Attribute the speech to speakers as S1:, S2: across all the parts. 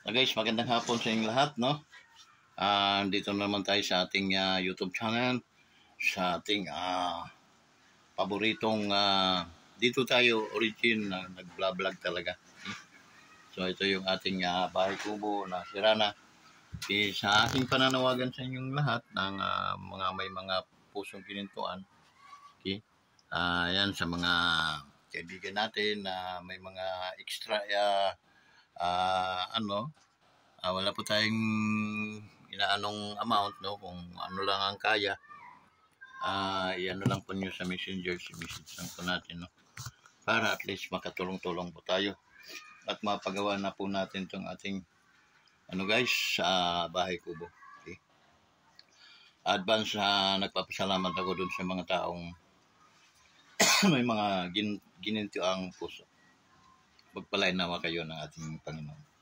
S1: Guys, magandang hapon sa inyong lahat, no? Dito naman tayo sa ating YouTube channel, sa ating paboritong dito tayo origin na nag-vlog talaga. So ito yung ating bahay kubo na sira na. Sa ating pananawagan sa inyong lahat ng may mga pusong kinintuan. Okay? Yan sa mga kaibigan natin na may mga extra wala po tayong inaanong amount, no? Kung ano lang ang kaya, iano lang po nyo sa messenger, message lang po natin, no? Para at least makatulong-tulong po tayo at mapagawa na po natin itong ating sa bahay kubo. Okay? Advance, nagpapasalamat ako dun sa mga taong may mga gininto ang puso. Magpalain nawa kayo ng ating Panginoon.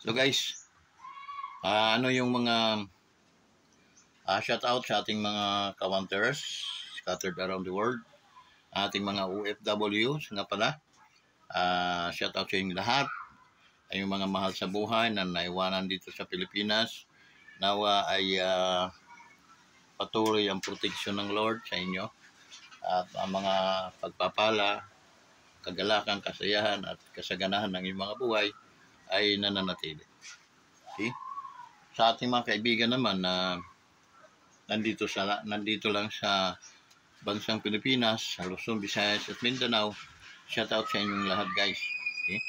S1: So guys, ano yung mga shout out sa ating mga kawanters scattered around the world, ating mga OFWs nga pala, shout out sa inyong lahat, ay yung mga mahal sa buhay na naiwanan dito sa Pilipinas. Nawa ay patuloy ang proteksyon ng Lord sa inyo at ang mga pagpapala, kagalakan, kasayahan at kasaganahan ng inyong mga buhay ay nananatili. Okay? Sa ating mga kaibigan naman na nandito lang sa bansang Pilipinas, sa Luzon, Visayas at Mindanao, shout out sa inyong lahat, guys. Okay?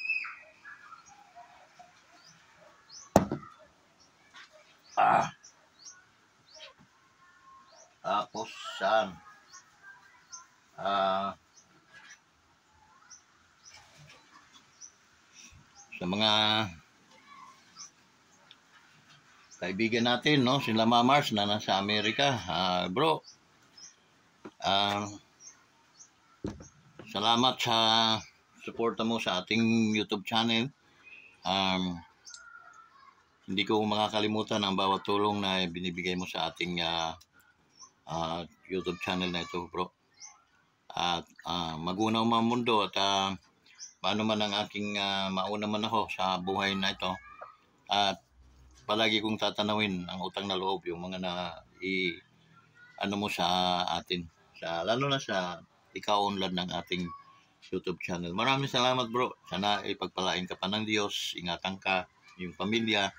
S1: Tapos saan? Sa mga kaibigan natin, no, sila Mamars na nasa Amerika, bro, salamat sa suporta mo sa ating YouTube channel. Hindi ko makakalimutan ang bawat tulong na binibigay mo sa ating YouTube channel na ito, bro. At magunaw man mundo at paano man ang aking mauna man ako sa buhay na ito, at palagi kong tatanawin ang utang na loob, yung mga mo sa atin, lalo na sa ikaunlad ng ating YouTube channel. Maraming salamat, bro. Sana ipagpalain ka pa ng Diyos, ingatan ka, yung pamilya.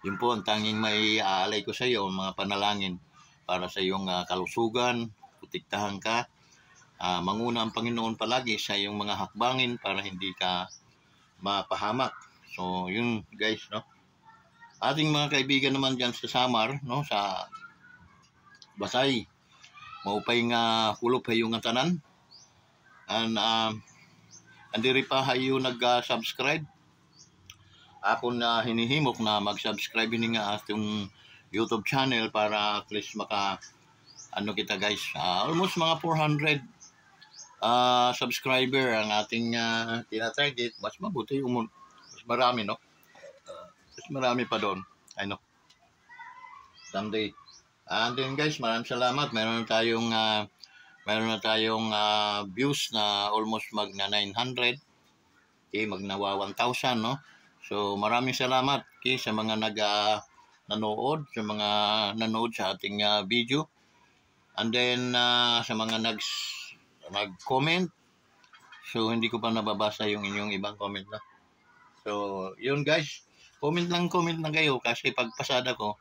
S1: Yun po ang tanging may aalay ko sa iyo, mga panalangin para sa iyong kalusugan, protektahan ka. Manguna ang Panginoon palagi sa iyong mga hakbangin para hindi ka mapahamak. So, yun guys, no? Ating mga kaibigan naman dyan sa Samar, no? Sa Basay, maupay nga kulop hayo nga tanan. And andiri pa hayo nag-subscribe. Apon na hinihimok na mag-subscribe ini nga atong YouTube channel para at least kita guys, almost mga 400 subscriber ang ating tinatarget. Mas mabuti yung mas marami, no? Mas marami pa doon, I know, someday. And then guys, maraming salamat. Meron na tayong views na almost magna 900, okay, magnawa 1,000, no? So maraming salamat, okay, sa mga nanood sa ating video. And then sa mga nag-comment, so hindi ko pa nababasa yung inyong ibang comment na. So yun guys, comment lang kayo kasi pag pasada ko,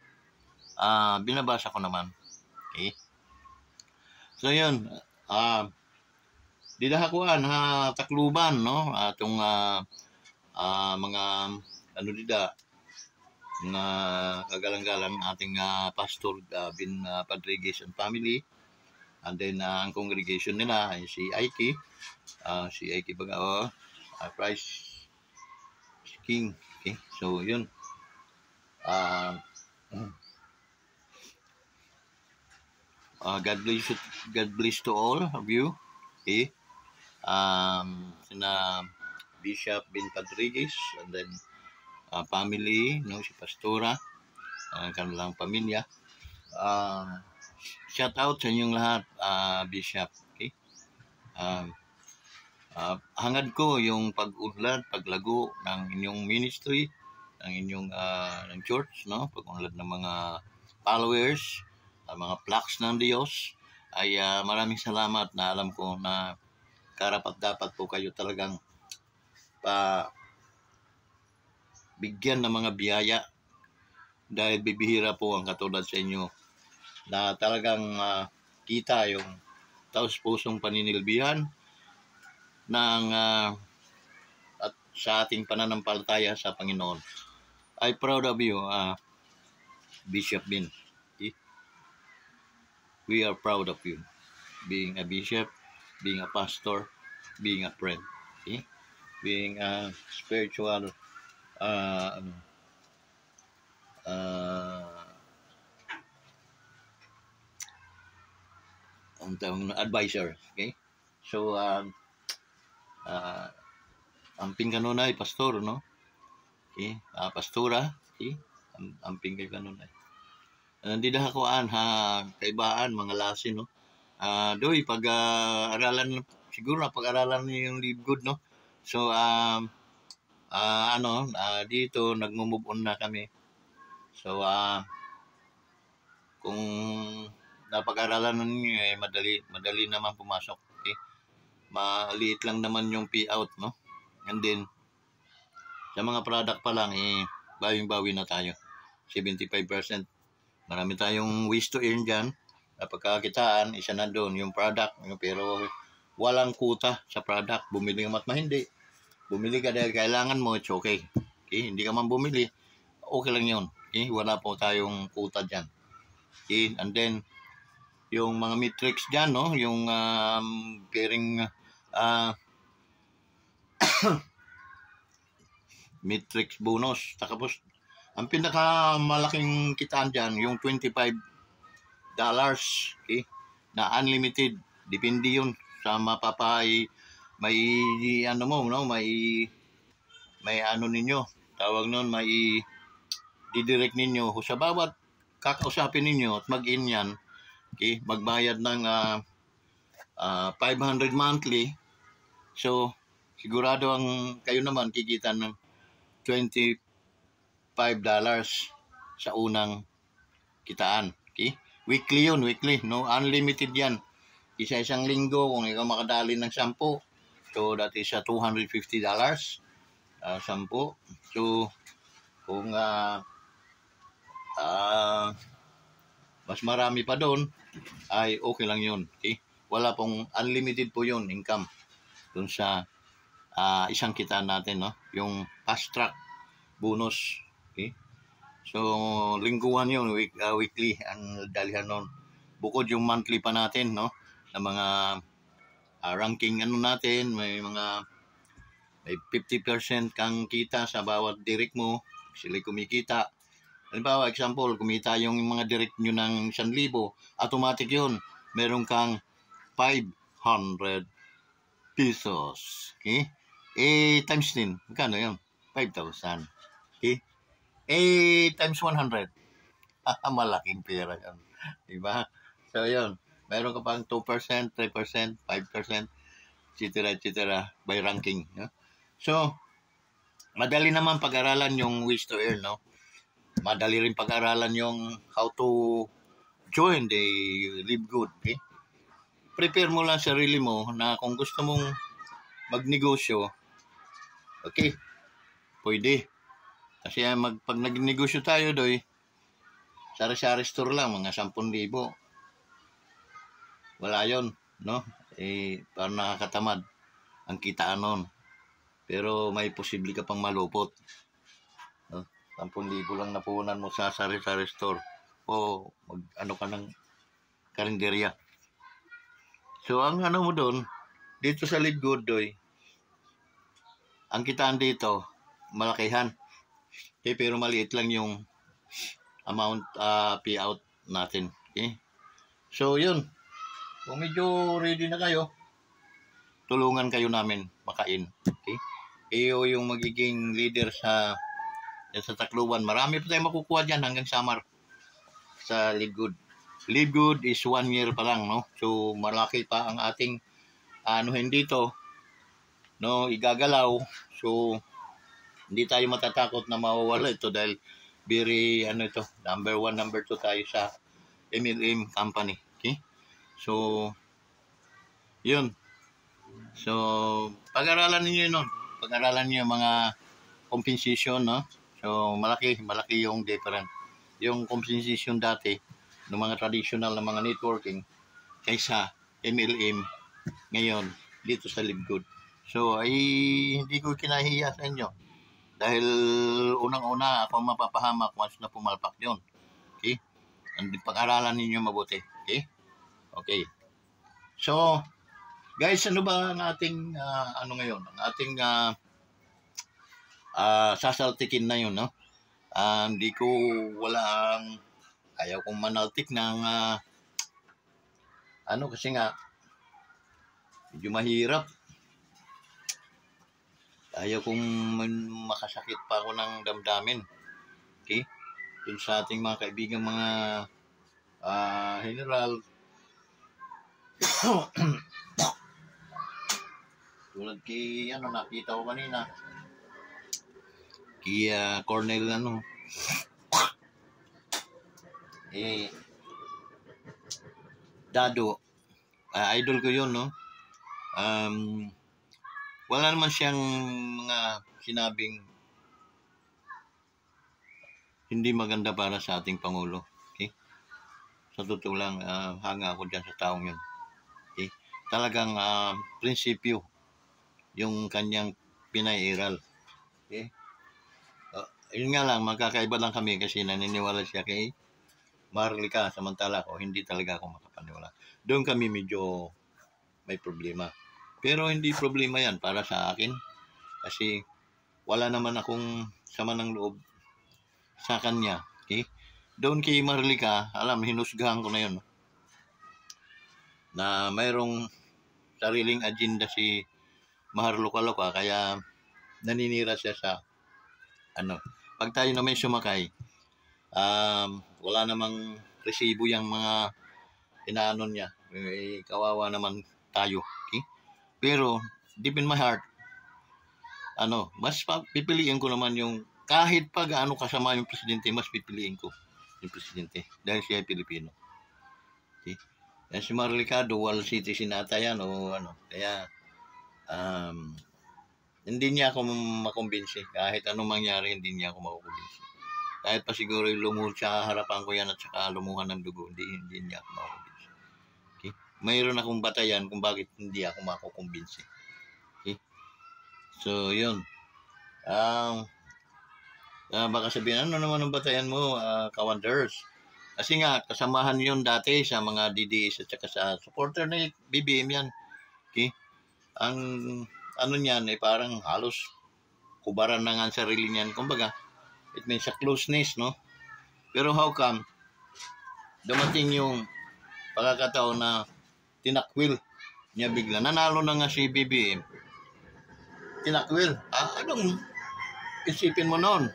S1: binabasa ko naman. Okay? So yun, didahakuan takluban, no? Atong mga mga kagalang-galang ating pastor Bin Padrigues and family. And then ang congregation nila ay si Aiki, Bagao, Christ King. Okay? So yun, God bless to all of you. Okay? Sina Bishop Bin Padrigues, and then family, no, si Pastora, kanilang pamilya. Shout out sa inyong lahat, Bishop. Okay? hangad ko yung pag-unlad, paglago ng inyong ministry, ng inyong ng church, no? Pag-unlad ng mga followers, mga flocks ng Diyos, ay maraming salamat na alam ko na karapat-dapat po kayo talagang bigyan ng mga biyaya dahil bibihira po ang katulad sa inyo na talagang kita yung taos-pusong paninilbihan ng at sa ating pananampalataya sa Panginoon. I'm proud of you, Bishop Bin. Okay? We are proud of you, being a bishop, being a pastor, being a friend, okay? Being a spiritual advisor, okay? So, amping kanunay, pastor, no? Okay? Pastora, okay? Amping kay kanunay. Hindi na hakuan, kaibaan, mga lasin, no? Doy, pag-aralan, siguro na pag-aralan niyo yung Live Good, no? So, dito, nag-move on na kami. So, kung napag-aralan ninyo, madali naman pumasok, okay? Maliit lang naman yung payout, no? And then, sa mga product pa lang, bawing-bawi na tayo. 75%. Marami tayong ways to earn dyan. Pagkakitaan, isa na doon yung product. Pero walang kuta sa product. Bumili ka mat mahindi. Bumili ka dahil kailangan mo, it's okay. Okay? Hindi ka man bumili, okay lang yun. Okay? Wala po tayong kuta dyan. Okay? And then, yung mga metrics dyan, no? Yung pairing metrics bonus. Tapos, ang pinakamalaking kitaan dyan, yung $25, okay? Na unlimited. Depende yun sa may ano mo, no? May ano ninyo. Tawag nun, may didirect ninyo. Sa bawat kakausapin ninyo at mag-in yan, okay? Magbayad ng 500 monthly. So, sigurado ang kayo naman kikita ng $25 sa unang kitaan. Okay? Weekly yun, weekly. No? Unlimited yan. Isa-isang linggo, kung ikaw makadali ng 10, so that is $250. 10. So, kung mas marami pa doon, ay okay lang yun. Okay? Wala pong unlimited po yun, income. Doon sa isang kitaan natin, no? Yung fast track bonus. Okay? So, lingguhan yun, weekly, ang dalihan nun. Bukod yung monthly pa natin, no? Sa mga ranking natin, may 50% kang kita sa bawat direct mo, sila kumikita. Halimbawa, example, kumita yung mga direct nyo ng 1,000, automatic yun. Meron kang 500 pesos. Okay? Times din. Magkano yun? 5,000. Okay? Times 100. Malaking pera yun. Diba? So, yun. Meron ka pang 2%, 3%, 5%, etc. by ranking. No? So, madali naman pag-aralan yung ways to earn, no? Madali rin pag-aralan yung how to join the Live Good. Okay? Prepare mo lang sarili mo na kung gusto mong magnegosyo, okay, pwede. Kasi pag nagnegosyo tayo doy, sari-sari store lang, mga 10,000. Wala yon, no? Parang nakakatamad ang kitaan nun. Pero may posible ka pang malupot. No? 10,000 lang napunan mo sa sari-sari store. O ano ka ng karinderya. So, ang ano mo doon, dito sa Live Good, doy, ang kitaan dito, malakihan. Okay, pero maliit lang yung amount payout natin. Okay? So, yun. Kung medyo ready na kayo, tulungan kayo namin makain. Okay? Iyo yung magiging leader sa Tacloban. Marami pa tayong makukuha dyan hanggang summer sa Live Good. Live Good is 1 year pa lang, no? So, malaki pa ang ating anuhin dito. no, igagalaw. So, hindi tayo matatakot na mawawala ito dahil very, ano ito, number 1, number 2 tayo sa MLM company. Okay? So, yun. So, pag-aralan niyo nun. Pag-aralan niyo yung mga compensation, no? So, malaki yung difference. Yung compensation dati, ng mga traditional na mga networking, kaysa MLM, ngayon, dito sa Libgood. So, ay hindi ko kinahiya sa inyo. Dahil unang-una, ako mapapahamak once na pumalpak yun. Okay? And pag-aralan ninyo mabuti. Okay? Okay. So, guys, ano ba ang ating, ano ngayon? Ang ating sasaltikin na yun, no? Hindi ko walang, ayaw kong manaltik ng, ano, kasi nga, medyo mahirap. Ayaw kong makasakit pa ako ng damdamin. Okay? Dun sa ating mga kaibigan, mga general, tulad kay, ano, nakita ko kanina, kay Cornel, ano, Dado, idol ko yun, no? Wala naman siyang mga sinabing hindi maganda para sa ating Pangulo. Okay? Sa totoo lang, hanga ako dyan sa taong yun. Okay? Talagang prinsipyo yung kanyang pinairal. Okay? Yun nga lang, magkakaiba lang kami kasi naniniwala siya kay Marlica, samantala ko, hindi talaga ako makapaniwala. Doon kami medyo may problema. Pero hindi problema yan para sa akin kasi wala naman akong sama ng loob sa kanya. Okay? Doon kay Marlica, alam, hinusgahan ko na yun. Na mayroong sariling agenda si Maharlika kaya naninira siya sa ano. Pag tayo na may sumakay, wala namang resibo yung mga inaano niya. Kawawa naman tayo. Okay? Pero, deep in my heart, mas pipiliin ko naman yung kahit pa gaano kasama yung presidente, mas pipiliin ko yung presidente dahil siya ay Pilipino. Okay? Yan si Marlica, dual citizen ata yan o ano. Kaya, hindi niya ako makumbinsi. Kahit anong mangyari, hindi niya ako makukumbinsi. Kahit pa siguro lumuhod sa harapan ko yan at saka lumuhan ng dugo, hindi niya ako makukumbinsi. Okay? Mayroon akong batayan kung bakit hindi ako makukumbinsi. Okay? So, yun. Baka sabihin, ano naman ang batayan mo, Kawanders? Kasi nga, kasamahan yun dati sa mga DDS at saka sa supporter na BBM yan. Okay? Ang ano niyan ay parang halos kubaran na nga ang sarili niyan. Kumbaga, it means a closeness, no? Pero how come dumating yung pagkakataon na tinakwil niya bigla. Nanalo na nga si BBM. Tinakwil. Anong isipin mo noon?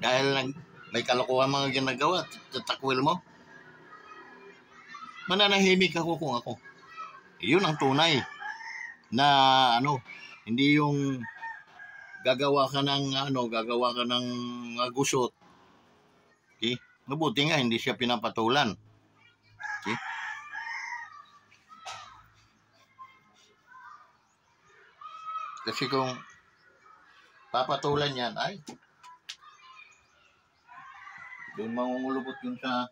S1: Dahil may kalokohan mga ginagawa, tatakwil mo. Mananahimik ako kung ako. Yun ang tunay na hindi yung gagawa ka ng gusot. Okay? Mabuti nga hindi siya pinapatulan. Okay? Kasi kung papatulan yan, ay doon mangungulubot yun sa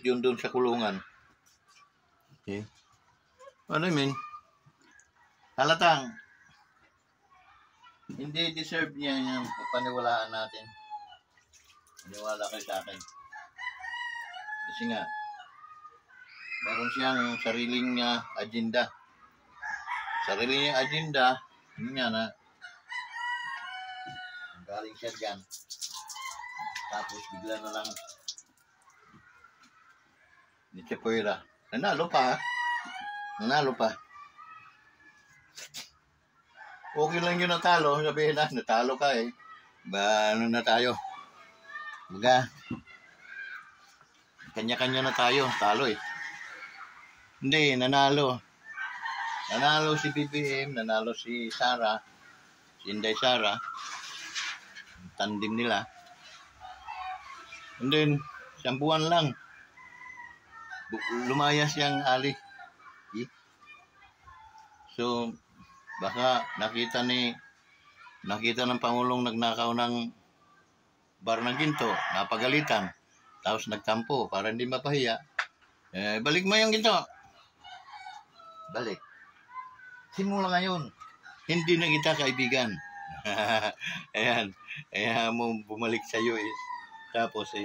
S1: doon sa kulungan. Okay? Ano I mean? Halatang hindi deserve niya yung paniwalaan natin. Paniwala kayo sa akin. Kasi nga, meron siyang sariling agenda. Sariling agenda, yun nga na, galing siya dyan. Tapos bigla na lang, ni Chipoira, nanalo pa. Okay lang yun natalo, sabihin na, natalo ka eh. Ano na tayo? Baga, kanya-kanya na tayo. Talo eh. Hindi, nanalo. Nanalo si BBM, nanalo si Sara, si Inday Sara. Tandem nila. And then, isang buwan lang, lumayas yung Ali. So, baka nakita ng Pangulong nagnakaw ng bar ng ginto, napagalitan, tapos nagtampo para hindi mapahiya. Balik mo yung ginto. Balik. Simula ngayon, hindi na kita kaibigan. Ayan. Kaya mo bumalik sa iyo eh. Tapos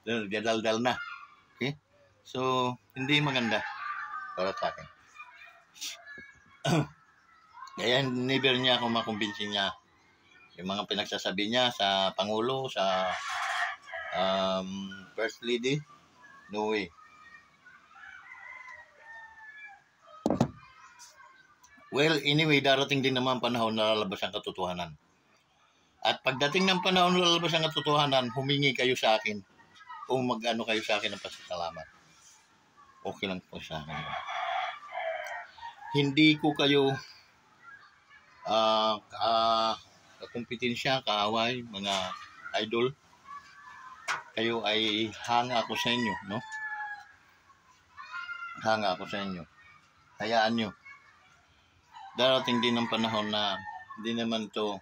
S1: gadaldal na. Okay? So, hindi maganda para sa akin. Kaya never niya ako makumbinsi niya. Yung mga pinagsasabi niya sa Pangulo, sa First Lady, no way. Well, anyway, darating din naman panahon na lalabas ang katotohanan. At pagdating ng panahon na lalabas ang katotohanan, humingi kayo sa akin o mag-ano kayo sa akin ng pasasalamat. Okay lang po sa akin. Hindi ko kayo kakumpetensya, kaaway, mga idol. Kayo ay hanga ako sa inyo, no? Hanga ako sa inyo. Hayaan nyo. Darating din ng panahon na hindi naman to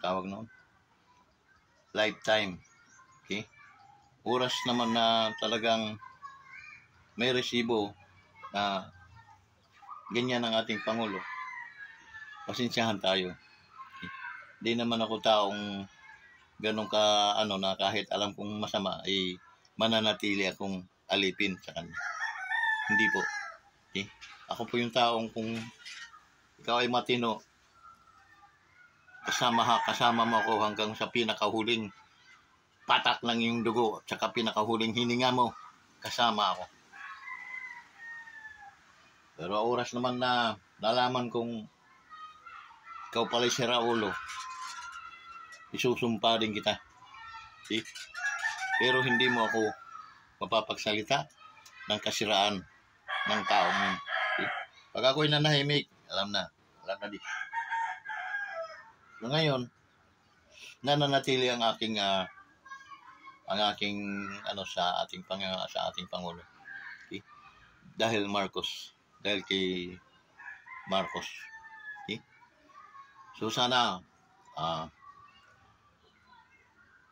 S1: tawag no? Lifetime. Okay? Oras naman na talagang may resibo na ganyan ang ating Pangulo. Pasensyahan tayo. Okay? Hindi naman ako taong ganun ka na kahit alam kong masama ay mananatili akong alipin sa kanya. Hindi po. Okay? Ako po yung taong kung ikaw ay matino, kasama mo ako hanggang sa pinakahuling patak ng iyong dugo at saka pinakahuling hininga mo, kasama ako. Pero oras naman na nalaman kong ikaw pala'y sira ulo, isusumpa din kita. Okay? Pero hindi mo ako mapapagsalita ng kasiraan ng taong yun. Okay? Pag ako'y nanahimik, alam na di. So ngayon, nananatili ang aking sa ating Pangulo. Okay? Dahil kay Marcos. Okay? So sana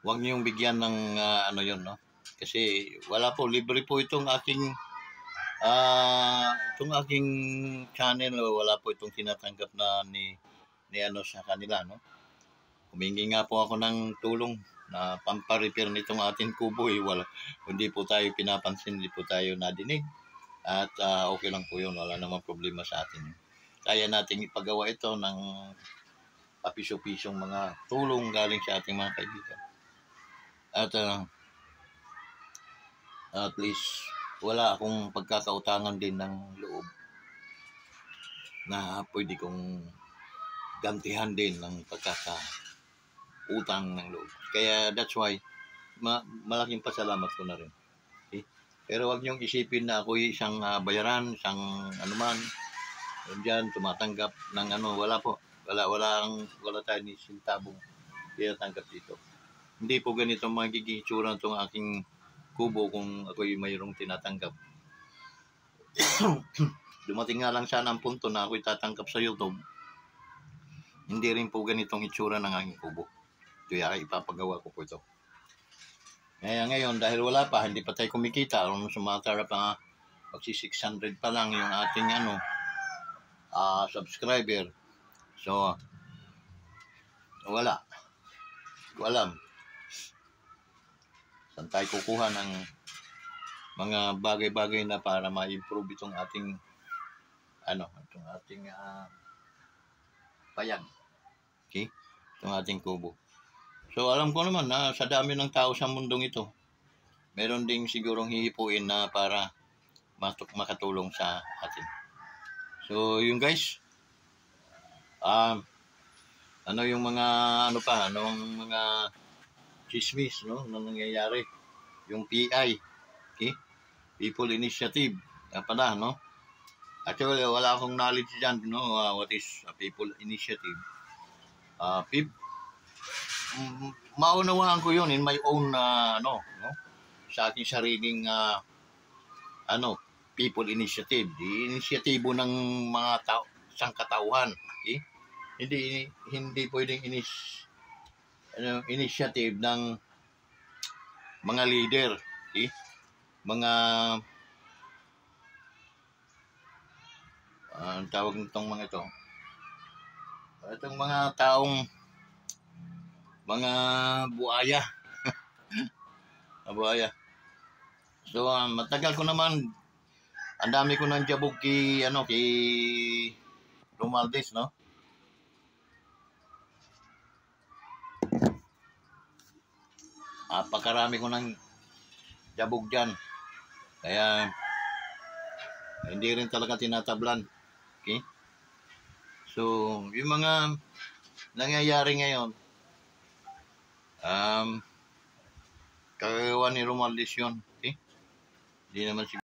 S1: wag niyong bigyan ng no? Kasi wala po, libre po itong aking channel, wala po itong tinatanggap na ni sa kanila, no? Humingi nga po ako ng tulong na pampa-repair nitong ating kubo wala. Hindi po tayo pinapansin, hindi po tayo nadinig. At okay lang po yun, wala namang problema sa atin. Kaya nating ipagawa ito ng papiso-pisong mga tulong galing sa ating mga kaibigan. At least wala akong pagkakautangan din ng loob na pwede kong gantihan din ng pagkakautang ng loob. Kaya that's why malaking pasalamat ko na rin. Okay? Pero wag niyong isipin na ako isang bayaran, isang anuman, diyan tumatanggap ng wala po. Wala tayo ni sintabong tinatanggap dito. Hindi po ganito magiging itsura itong aking kubo kung ako'y mayroong tinatanggap. Dumating nga lang sana ang punto na ako'y tatanggap sa YouTube. Hindi rin po ganitong itsura ng aking kubo. Kaya ipapagawa ko po ito. Kaya ngayon, dahil wala pa, hindi pa tayo kumikita, sumatara pa, magsi 600 pa lang yung ating subscriber. So, wala. Hindi ko alam. Saan tayo kukuha ng mga bagay-bagay na para ma-improve itong ating payag. Okay? Itong ating kubo. So, alam ko naman na sa dami ng tao sa mundong ito, meron ding sigurong hihipuin na para makatulong sa atin. So, yung guys, yung mga chismis, no, na nangyayari. yung PI, okay? People Initiative. Pala, no? Actually, wala akong knowledge dyan, no? What is a People Initiative? Maunawaan ko yun in my own, no? Sa aking sariling, People Initiative. Di inisyatibo ng mga sangkatauhan, okay? Hindi pwedeng initiative ng mga leader, okay? Mga ang tawag nitong mga ito. Itong mga taong mga buaya. Buaya. So matagal ko naman ang dami ko nang jabog kay Romualdez, no? Pakarami ko nang jabog diyan. Kaya hindi rin talaga tinatablan. Okay? So, yung mga nangyayari ngayon, kagawa ni Romualdez yun. Okay? Hindi naman siguro